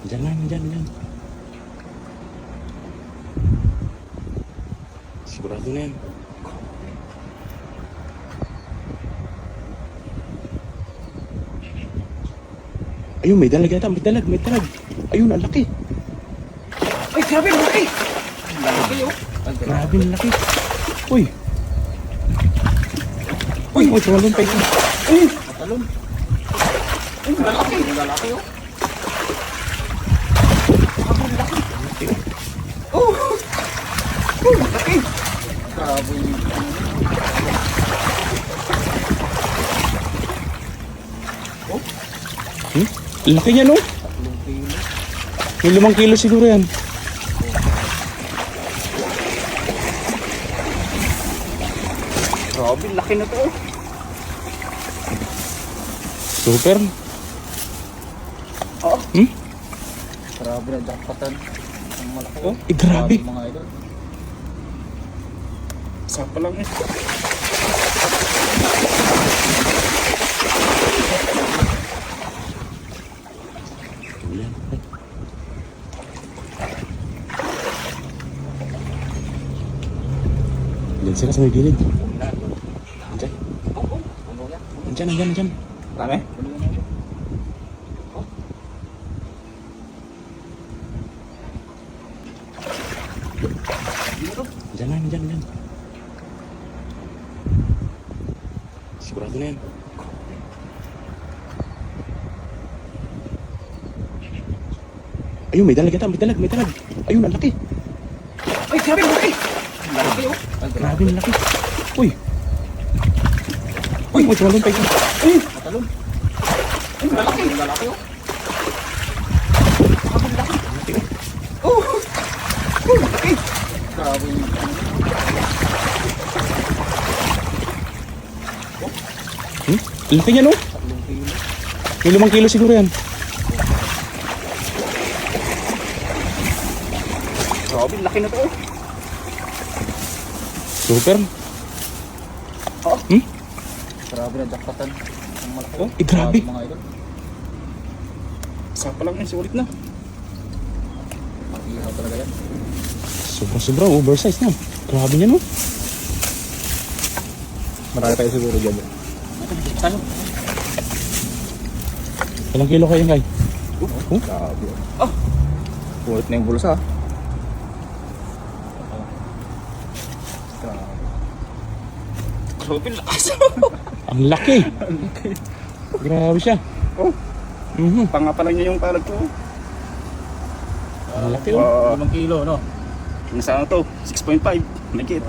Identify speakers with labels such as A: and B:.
A: Diyan lang, diyan. Sigurado na yan. Ayun, may dalag yata, may dalag. Ayun, ang laki.
B: Ay, grabe, laki! Laki, oh.
A: Grabe, ang laki. Uy, tumalon pa ito.
B: Ay, matalon. Ay, lalaki. Lalaki, oh. Oh! Oh, laki! Grabe.
A: Laki niya, no?
B: 3 kilo.
A: May 5 kilo siguro yan.
B: Grabe, laki na to.
A: Super.
B: Oo.
A: Hmm?
B: Grabe na, jackpotan. Ang malaki, oh.
A: Grabe.
B: Mga idol. Isa pa lang, eh.
A: Yan. Diyan sila sa may gilid. Diyan. Diyan.
B: Laki?
A: Diyan. Sigurado na yan. Ayun, may dalag yata, may dalag. Ayun, ang laki.
B: Ay, grabe, laki! Laki, oh.
A: Grabe, ang laki. Uy, tumalon pa ito.
B: Ay, matalon. Ay, lalaki. Lalaki, oh. Grabe, laki. Oh! Oh, laki! Grabe.
A: Laki niya, no?
B: 3 kilo.
A: May 5 kilo siguro yan.
B: Grabe, laki na to, oh.
A: Super.
B: Oo.
A: Hmm?
B: Grabe na, jackpotan. Ang malaki, oh.
A: Grabe.
B: Mga idol. Isa pa lang, eh. Sulit na. Ihaw talaga yan.
A: Sobra, oversize na. Grabe niya, no?
B: Marami tayo siguro dyan. Saan?
A: Ilang kilo kayo, Ngay?
B: Grabe. Oh! Sulit na yung bulsa, ah. Grabe, lakas.
A: Ang laki. Grabe siya.
B: Oh,
A: Mhm.
B: pangapalan niya yung palad ko.
A: Ang laki, oh.
B: 5 kilo, no? Yung sa ano to, 6.5. Nagkit.